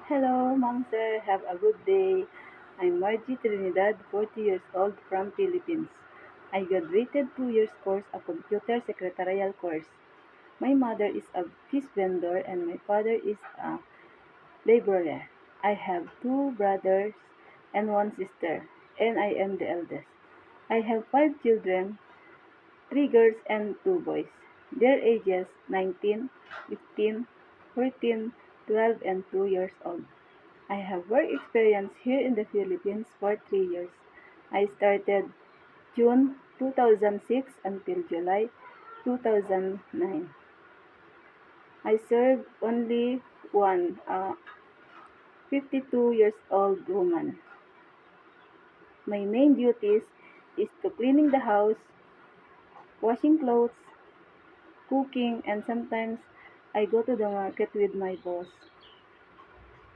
Hello, Ma'am Sir. Have a good day. I'm Margie Trinidad, 40 years old from Philippines. I graduated 2 years course a computer secretarial course. My mother is a fish vendor and my father is a laborer. I have two brothers and one sister, and I am the eldest. I have five children, three girls and two boys. Their ages 19, 15, 14, 12, and 2 years old. I have work experience here in the Philippines for 3 years. I started June 2006 until July 2009. I served only one 52 years old woman. My main duties is to cleaning the house, washing clothes, cooking, and sometimes I go to the market with my boss.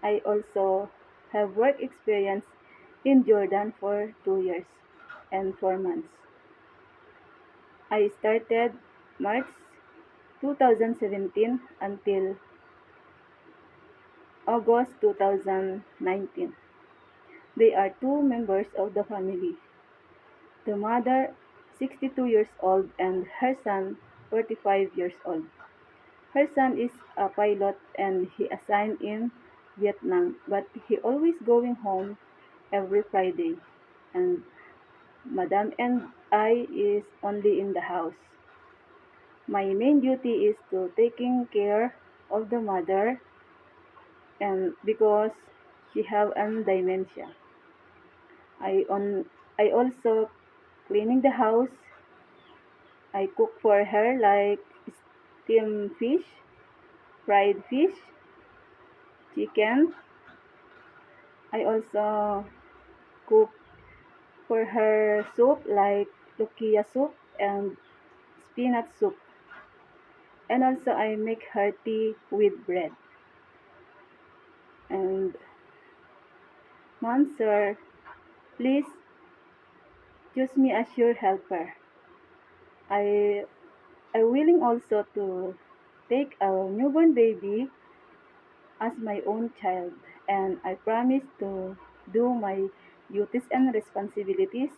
I also have work experience in Jordan for 2 years and 4 months. I started March 2017 until August 2019. They are two members of the family. The mother, 62 years old, and her son, 45 years old. Her son is a pilot and he assigned in Vietnam, but he always going home every Friday. And Madam and I is only in the house. My main duty is to taking care of the mother and because she have an dementia. I on I also cleaning the house. I cook for her like steamed fish, fried fish, chicken. I also cook for her soup like lukia soup and spinach soup. And also I make her tea with bread. And Mom, sir, please choose me as your helper. I I willing also to take a newborn baby as my own child, and I promise to do my duties and responsibilities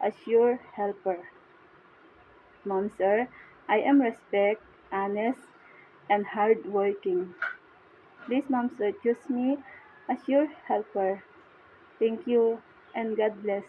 as your helper. Mom, sir, I am respect, honest, and hardworking. Please, Mom, sir, choose me as your helper. Thank you, and God bless.